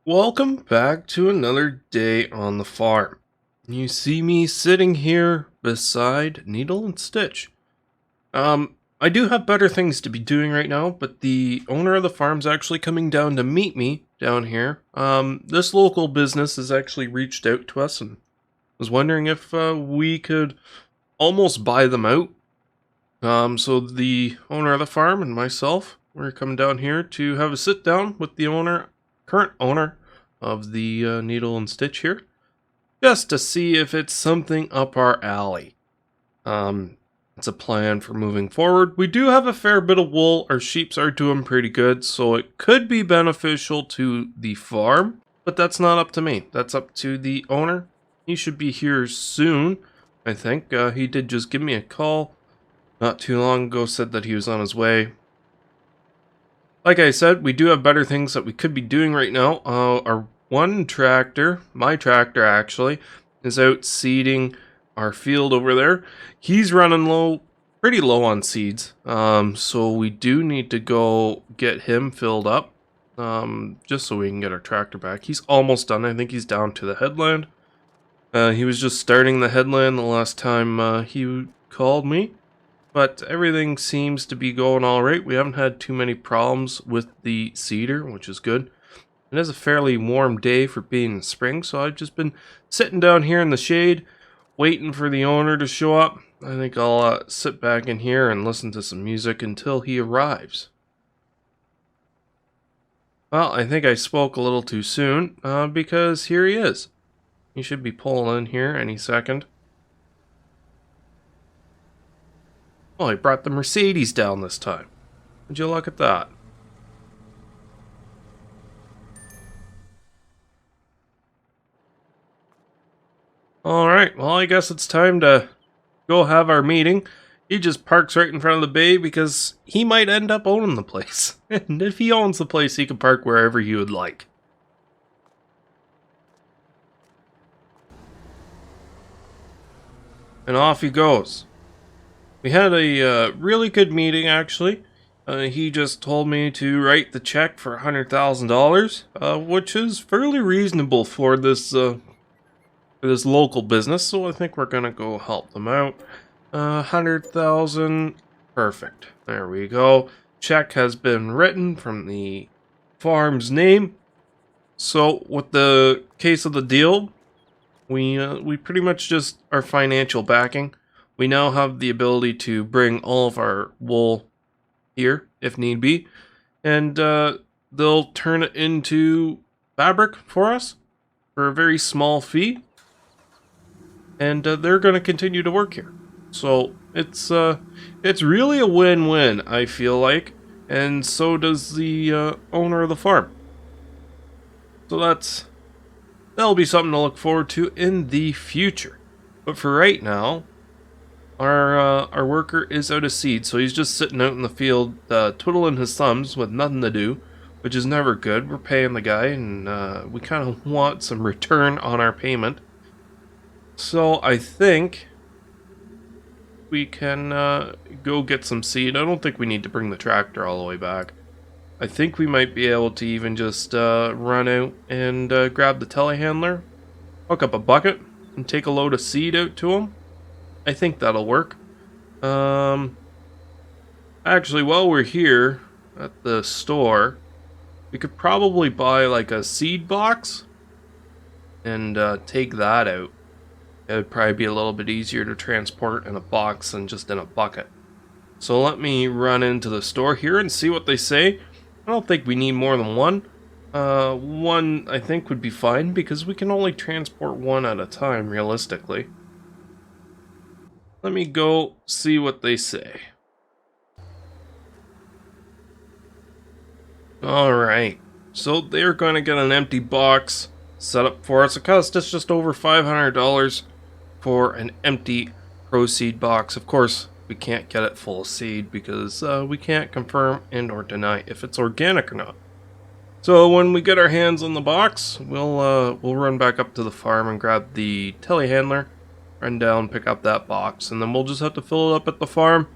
Welcome back to another day on the farm. You see me sitting here beside Needle and Stitch. I do have better things to be doing right now, but the owner of the farm's actually coming down to meet me down here. This local business has actually reached out to us and was wondering if we could almost buy them out. So the owner of the farm and myself, we're coming down here to have a sit down with the current owner of the Needle and Stitch here, just to see if it's something up our alley. It's a plan for moving forward. We do have a fair bit of wool. Our sheeps are doing pretty good, so it could be beneficial to the farm, but that's not up to me. That's up to the owner. He should be here soon, I think. He did just give me a call not too long ago, said that he was on his way. Like I said, we do have better things that we could be doing right now. Our one tractor, my tractor actually, is out seeding our field over there. He's running pretty low on seeds. So we do need to go get him filled up, just so we can get our tractor back. He's almost done. I think he's down to the headland. He was just starting the headland the last time he called me. But everything seems to be going all right. We haven't had too many problems with the seeder, which is good. It is a fairly warm day for being in spring, so I've just been sitting down here in the shade, waiting for the owner to show up. I think I'll sit back in here and listen to some music until he arrives. Well, I think I spoke a little too soon, because here he is. He should be pulling in here any second. Oh, he brought the Mercedes down this time. Would you look at that? Alright, well, I guess it's time to go have our meeting. He just parks right in front of the bay because he might end up owning the place. And if he owns the place, he can park wherever he would like. And off he goes. We had a really good meeting, actually. He just told me to write the check for $100,000, which is fairly reasonable for this local business. So I think we're gonna go help them out. 100,000, perfect. There we go. Check has been written from the farm's name. So with the case of the deal, we pretty much just our financial backing. We now have the ability to bring all of our wool here, if need be, and they'll turn it into fabric for us for a very small fee, and they're going to continue to work here. So it's really a win-win, I feel like, and so does the owner of the farm. So that'll be something to look forward to in the future. But for right now, our worker is out of seed, so he's just sitting out in the field, twiddling his thumbs with nothing to do, which is never good. We're paying the guy, and we kind of want some return on our payment. So I think we can go get some seed. I don't think we need to bring the tractor all the way back. I think we might be able to even just run out and grab the telehandler, hook up a bucket, and take a load of seed out to him. I think that'll work. Actually, while we're here at the store, we could probably buy like a seed box and take that out. It would probably be a little bit easier to transport in a box than just in a bucket. So let me run into the store here and see what they say. I don't think we need more than one. One I think would be fine because we can only transport one at a time realistically. Let me go see what they say. Alright, so they're going to get an empty box set up for us. It cost us just over $500 for an empty pro seed box. Of course, we can't get it full of seed because we can't confirm and or deny if it's organic or not. So when we get our hands on the box, we'll run back up to the farm and grab the telehandler, run down, pick up that box, and then we'll just have to fill it up at the farm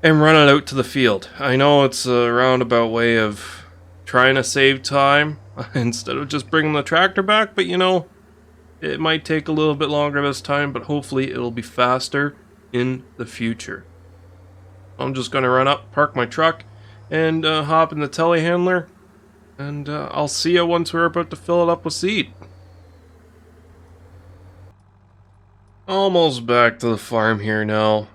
and run it out to the field. I know it's a roundabout way of trying to save time instead of just bringing the tractor back, but you know, it might take a little bit longer this time, but hopefully it'll be faster in the future. I'm just going to run up, park my truck, and hop in the telehandler, and I'll see you once we're about to fill it up with seed. Almost back to the farm here now.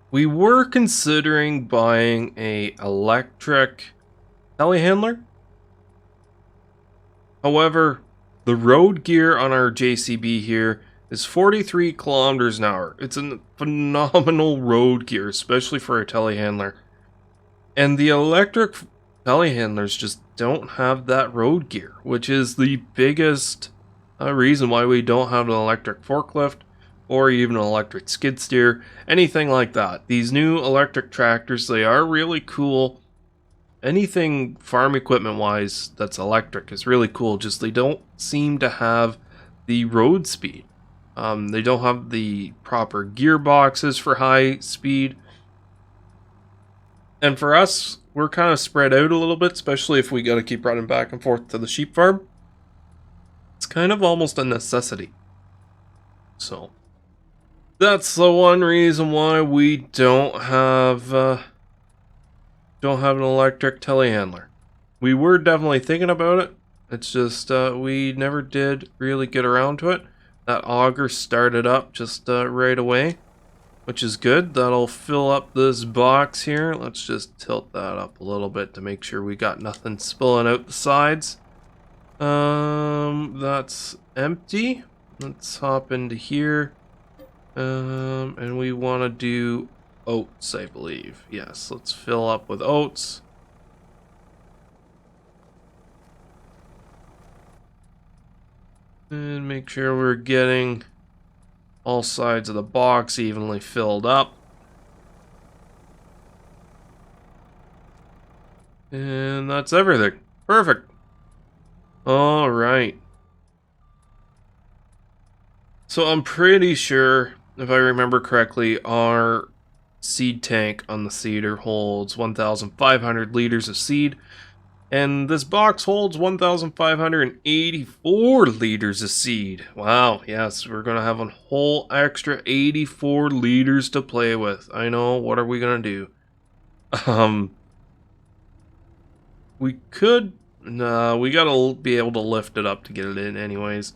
We were considering buying a electric telehandler. However, the road gear on our JCB here is 43 kilometers an hour. It's a phenomenal road gear, especially for a telehandler. And the electric telehandlers just don't have that road gear, which is the biggest reason why we don't have an electric forklift or even an electric skid steer, anything like that. These new electric tractors, they are really cool. Anything farm equipment wise that's electric is really cool, just they don't seem to have the road speed. They don't have the proper gearboxes for high speed. And for us, we're kind of spread out a little bit, especially if we got to keep running back and forth to the sheep farm. It's kind of almost a necessity. So that's the one reason why we don't have an electric telehandler. We were definitely thinking about it. It's just we never did really get around to it. That auger started up just right away, which is good. That'll fill up this box here. Let's just tilt that up a little bit to make sure we got nothing spilling out the sides. That's empty. Let's hop into here. And we want to do oats, I believe. Yes, let's fill up with oats. And make sure we're getting all sides of the box evenly filled up. And that's everything. Perfect. All right. So I'm pretty sure, if I remember correctly, our seed tank on the seeder holds 1,500 liters of seed. And this box holds 1,584 liters of seed. Wow, yes, we're going to have a whole extra 84 liters to play with. I know, what are we going to do? We could... Nah, we got to be able to lift it up to get it in anyways.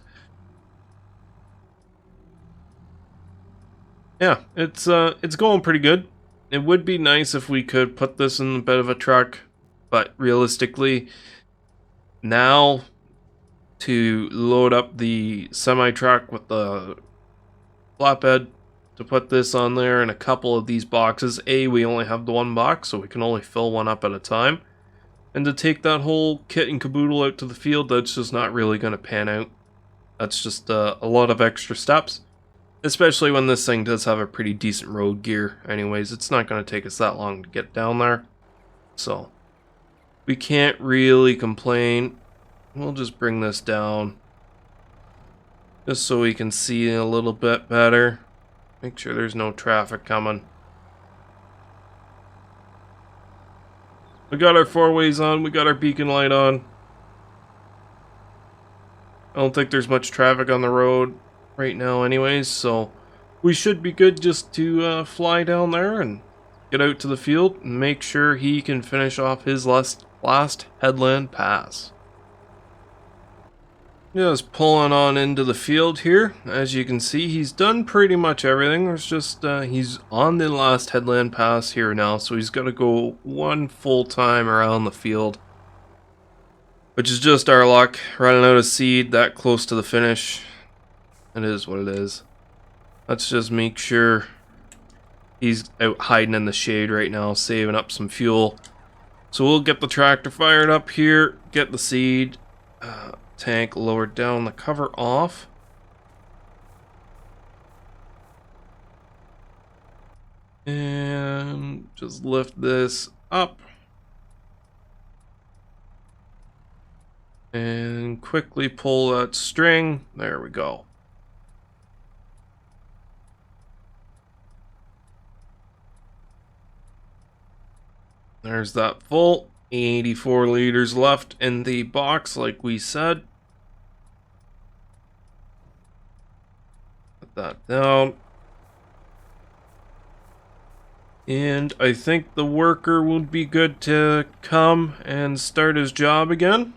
Yeah, it's going pretty good. It would be nice if we could put this in the bed of a truck, but realistically, now to load up the semi-truck with the flatbed to put this on there and a couple of these boxes. We only have the one box, so we can only fill one up at a time. And to take that whole kit and caboodle out to the field, that's just not really going to pan out. That's just a lot of extra steps. Especially when this thing does have a pretty decent road gear. Anyways, it's not going to take us that long to get down there. So, we can't really complain. We'll just bring this down. Just so we can see a little bit better. Make sure there's no traffic coming. We got our four-ways on. We got our beacon light on. I don't think there's much traffic on the road right now anyways, so we should be good just to fly down there and get out to the field and make sure he can finish off his last headland pass. Just pulling on into the field here. As you can see, he's done pretty much everything. There's just he's on the last headland pass here now, so he's got to go one full time around the field, which is just our luck. Running out of seed that close to the finish. It is what it is. Let's just make sure he's out hiding in the shade right now, saving up some fuel. So we'll get the tractor fired up here, get the seed tank lowered down, the cover off. And just lift this up. And quickly pull that string. There we go. There's that full. 84 liters left in the box, like we said. Put that down. And I think the worker would be good to come and start his job again.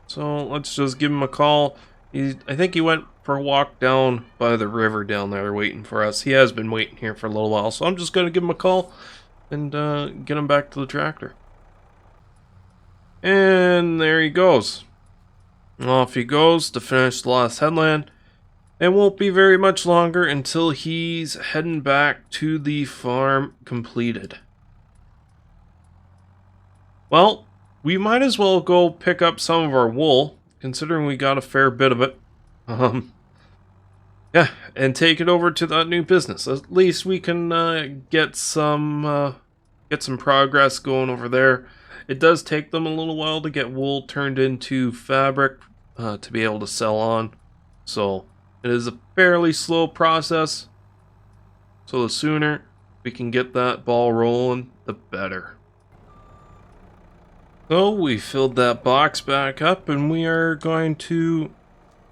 So let's just give him a call. I think he went for a walk down by the river down there waiting for us. He has been waiting here for a little while, so I'm just going to give him a call and get him back to the tractor. And there he goes. Off he goes to finish the last headland. It won't be very much longer until he's heading back to the farm completed. Well, we might as well go pick up some of our wool, considering we got a fair bit of it. Yeah, and take it over to that new business. At least we can get some progress going over there. It does take them a little while to get wool turned into fabric to be able to sell on. So it is a fairly slow process. So the sooner we can get that ball rolling, the better. So we filled that box back up, and we are going to...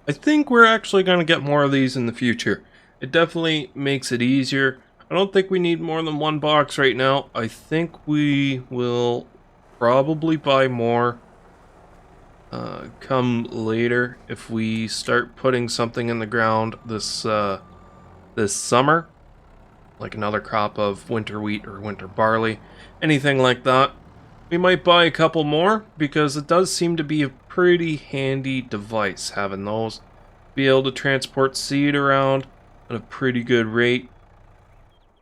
I think we're actually going to get more of these in the future. It definitely makes it easier. I don't think we need more than one box right now. I think we will probably buy more come later if we start putting something in the ground this summer, like another crop of winter wheat or winter barley, anything like that. We might buy a couple more because it does seem to be a pretty handy device having those. Be able to transport seed around at a pretty good rate.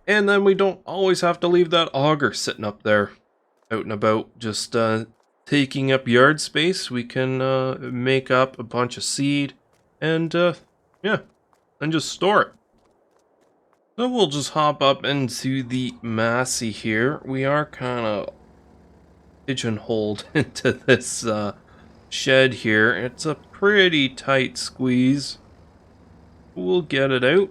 And then we don't always have to leave that auger sitting up there out and about just taking up yard space. We can make up a bunch of seed and yeah, and just store it. So we'll just hop up into the Massey here. We are kind of pigeonholed into this shed here. It's a pretty tight squeeze. We'll get it out.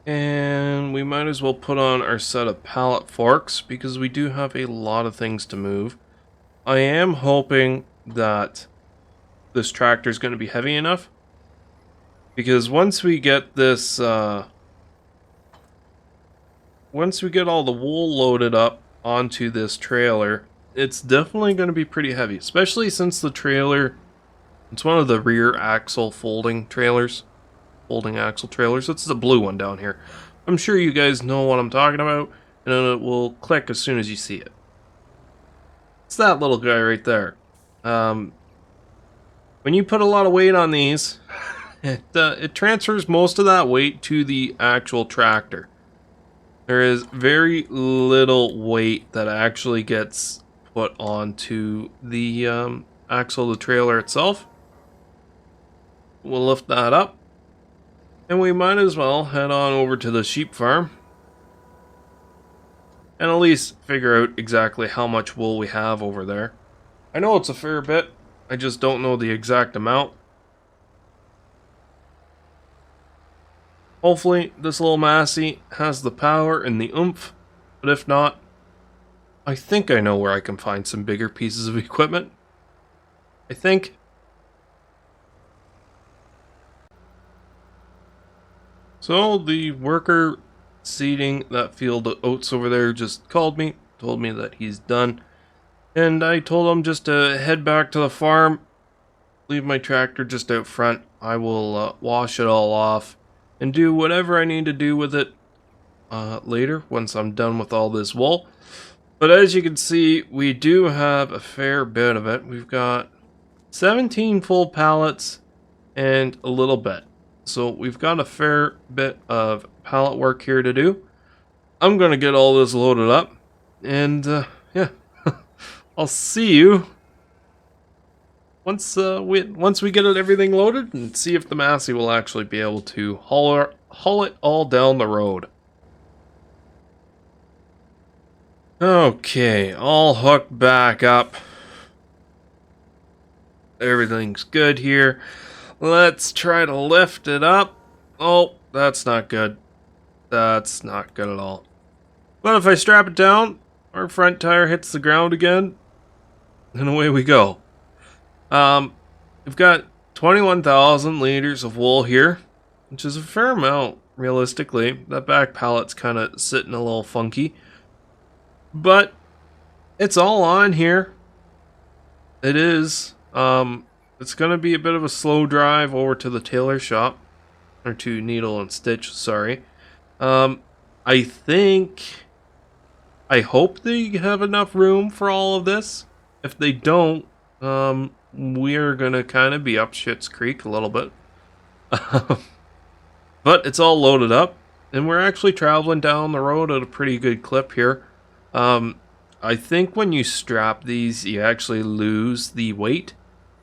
And we might as well put on our set of pallet forks because we do have a lot of things to move. I am hoping that this tractor is going to be heavy enough, because once we get this, once we get all the wool loaded up onto this trailer, it's definitely going to be pretty heavy, especially since the trailer, it's one of the rear axle folding trailers. Folding axle trailers. It's the blue one down here. I'm sure you guys know what I'm talking about, and it will click as soon as you see it. It's that little guy right there. When you put a lot of weight on these, it transfers most of that weight to the actual tractor. There is very little weight that actually gets put onto the axle of the trailer itself. We'll lift that up. And we might as well head on over to the sheep farm and at least figure out exactly how much wool we have over there. I know it's a fair bit, I just don't know the exact amount. Hopefully this little Massey has the power and the oomph, but if not, I think I know where I can find some bigger pieces of equipment. I think. So the worker seeding that field of oats over there just called me, told me that he's done. And I told him just to head back to the farm, leave my tractor just out front. I will wash it all off and do whatever I need to do with it later once I'm done with all this wool. But as you can see, we do have a fair bit of it. We've got 17 full pallets and a little bit. So we've got a fair bit of pallet work here to do. I'm going to get all this loaded up. And yeah, I'll see you once we get everything loaded and see if the Massey will actually be able to haul it all down the road. Okay, all hooked back up. Everything's good here. Let's try to lift it up. Oh, that's not good. That's not good at all. But if I strap it down, our front tire hits the ground again. and away we go. We've got 21,000 liters of wool here, which is a fair amount, realistically. That back pallet's kind of sitting a little funky, but it's all on here. It is. It's going to be a bit of a slow drive over to the tailor shop, or to Needle and Stitch, sorry. I hope they have enough room for all of this. If they don't, we're gonna kind of be up Schitt's Creek a little bit. But it's all loaded up, and we're actually traveling down the road at a pretty good clip here. I think when you strap these, you actually lose the weight,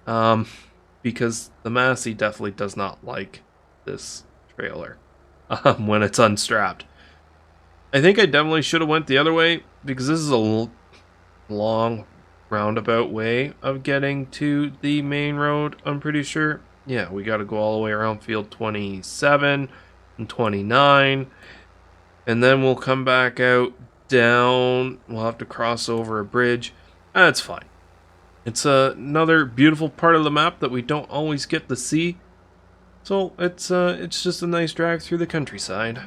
because the Massey definitely does not like this trailer when it's unstrapped. I think I definitely should have went the other way, because this is a long roundabout way of getting to the main road, I'm pretty sure. Yeah, we got to go all the way around field 27 and 29, and then we'll come back out down. We'll have to cross over a bridge. That's fine. It's another beautiful part of the map that we don't always get to see, so it's just a nice drive through the countryside.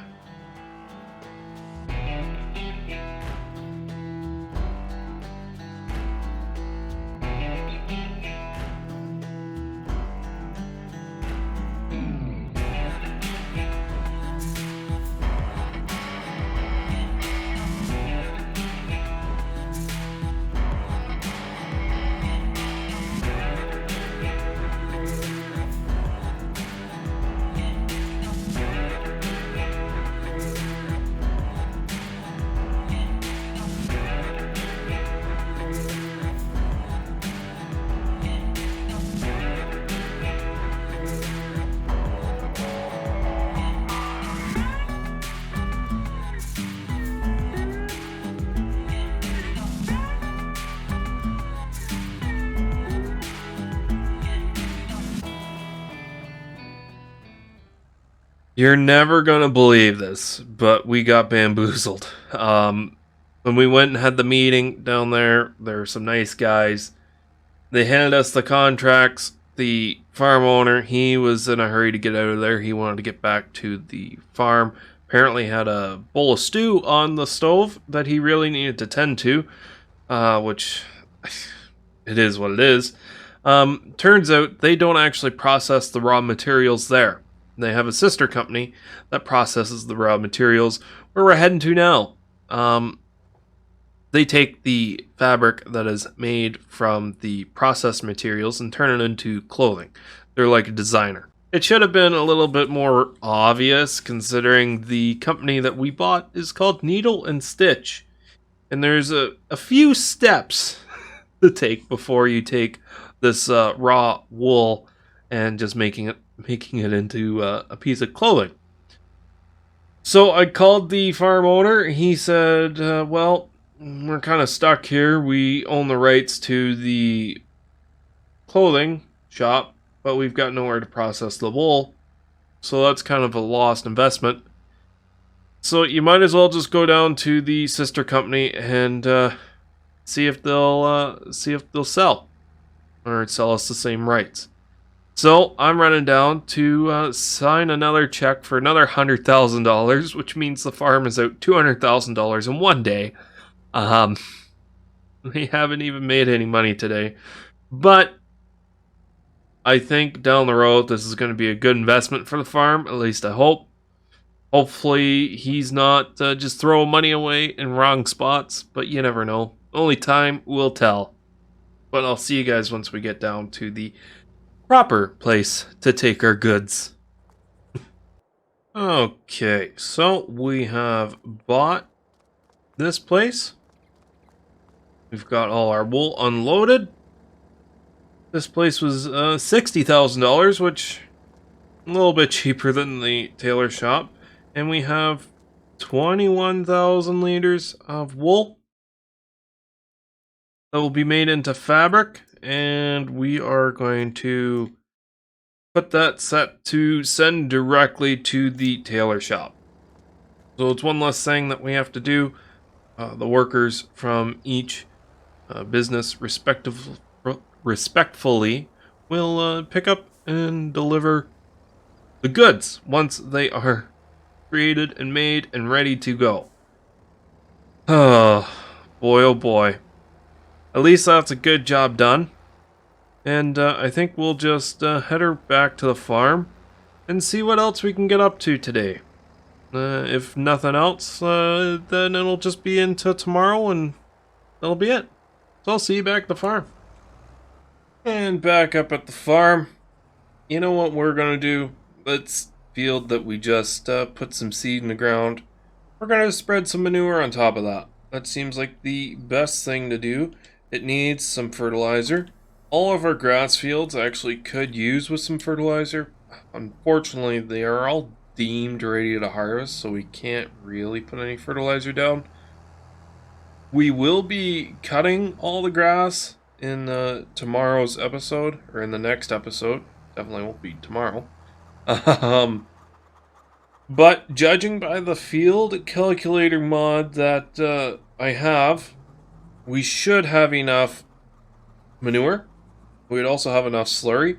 You're never gonna believe this, but we got bamboozled. When we went and had the meeting down there, there were some nice guys. They handed us the contracts. The farm owner, he was in a hurry to get out of there. He wanted to get back to the farm. Apparently had a bowl of stew on the stove that he really needed to tend to, which it is what it is. Turns out they don't actually process the raw materials there. They have a sister company that processes the raw materials where we're heading to now. They take the fabric that is made from the processed materials and turn it into clothing. They're like a designer. It should have been a little bit more obvious, considering the company that we bought is called Needle and Stitch. And there's a few steps to take before you take this raw wool and just making it into a piece of clothing. So I called the farm owner. He said, well, we're kind of stuck here. We own the rights to the clothing shop, but we've got nowhere to process the wool. So that's kind of a lost investment. So you might as well just go down to the sister company and see if they'll sell or sell us the same rights. So I'm running down to sign another check for another $100,000, which means the farm is out $200,000 in one day. We haven't even made any money today, but I think down the road this is going to be a good investment for the farm. At least I hope. Hopefully he's not just throwing money away in wrong spots, but you never know. Only time will tell. But I'll see you guys once we get down to the proper place to take our goods. Okay, so we have bought this place. We've got all our wool unloaded. This place was $60,000, which a little bit cheaper than the tailor shop. And we have 21,000 liters of wool that will be made into fabric. And we are going to put that set to send directly to the tailor shop. So it's one less thing that we have to do. The workers from each business respectfully will pick up and deliver the goods once they are created and made and ready to go. Oh boy, oh boy. At least that's a good job done. And I think we'll just head her back to the farm and see what else we can get up to today. If nothing else, then it'll just be into tomorrow and that'll be it. So I'll see you back at the farm. And back up at the farm. You know what we're going to do? Let's field that we just put some seed in the ground. We're going to spread some manure on top of that. That seems like the best thing to do. It needs some fertilizer. All of our grass fields actually could use with some fertilizer. Unfortunately, they are all deemed ready to harvest, so we can't really put any fertilizer down. We will be cutting all the grass in tomorrow's episode, or in the next episode. Definitely won't be tomorrow. But judging by the field calculator mod that I have, we should have enough manure. We'd also have enough slurry,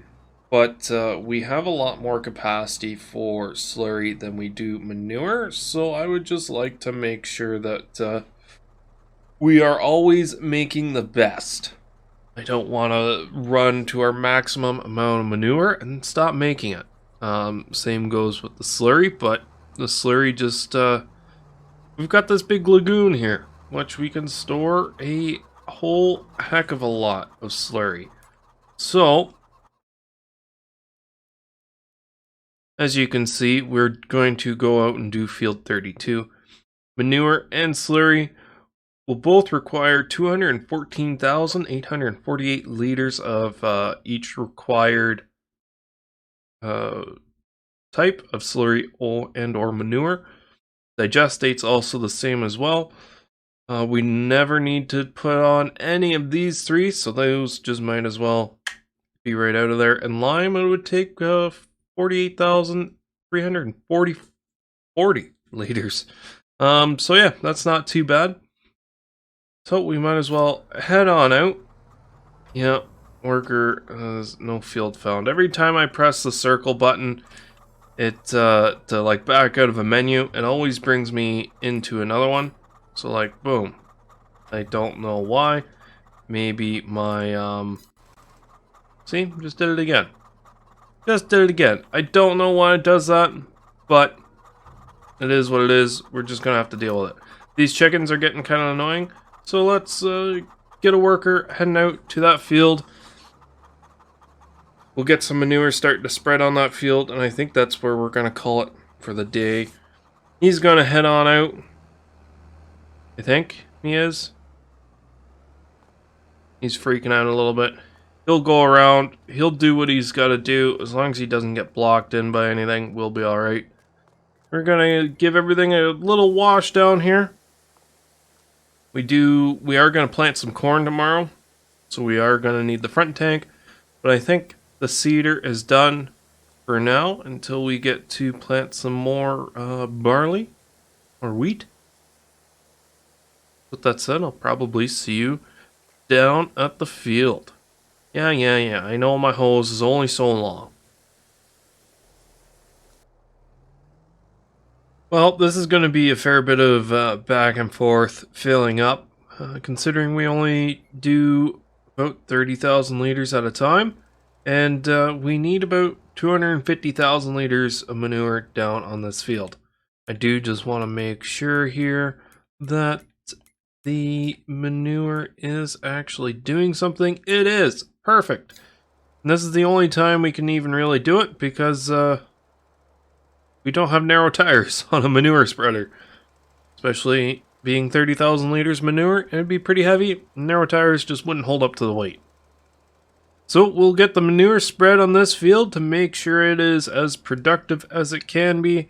but we have a lot more capacity for slurry than we do manure, so I would just like to make sure that we are always making the best. I don't want to run to our maximum amount of manure and stop making it. Same goes with the slurry, but the slurry just, we've got this big lagoon here, which we can store a whole heck of a lot of slurry. So, as you can see, we're going to go out and do field 32. Manure and slurry will both require 214,848 liters of each required type of slurry or manure. Digestate's also the same as well. We never need to put on any of these three, so those just might as well be right out of there. And lime, it would take 48,340 liters. So yeah, that's not too bad. So we might as well head on out. Yeah, worker has no field found. Every time I press the circle button, it to like back out of a menu, it always brings me into another one. So like, boom. I don't know why. Maybe my see, just did it again. Just did it again. I don't know why it does that, but it is what it is. We're just gonna have to deal with it. These chickens are getting kind of annoying, so let's get a worker heading out to that field. We'll get some manure starting to spread on that field, and I think that's where we're gonna call it for the day. He's gonna head on out. I think he is. He's freaking out a little bit. He'll go around. He'll do what he's got to do. As long as he doesn't get blocked in by anything, we'll be alright. We're going to give everything a little wash down here. We are going to plant some corn tomorrow. So we are going to need the front tank. But I think the seeder is done for now until we get to plant some more barley or wheat. With that said, I'll probably see you down at the field. Yeah, I know my hose is only so long. Well, this is going to be a fair bit of back and forth filling up, considering we only do about 30,000 liters at a time, and we need about 250,000 liters of manure down on this field. I do just want to make sure here that the manure is actually doing something. It is. Perfect. And this is the only time we can even really do it because we don't have narrow tires on a manure spreader. Especially being 30,000 liters manure, it'd be pretty heavy. Narrow tires just wouldn't hold up to the weight. So we'll get the manure spread on this field to make sure it is as productive as it can be.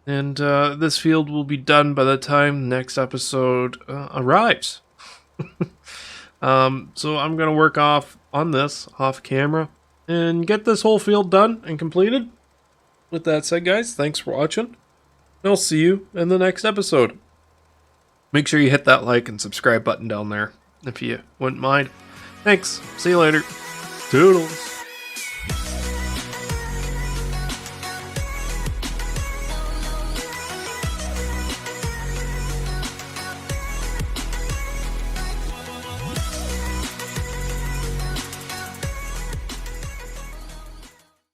And this field will be done by the time the next episode arrives. So I'm going to work on this off camera and get this whole field done and completed. With that said, guys, thanks for watching. And I'll see you in the next episode. Make sure you hit that like and subscribe button down there. if you wouldn't mind. Thanks. See you later. Toodles.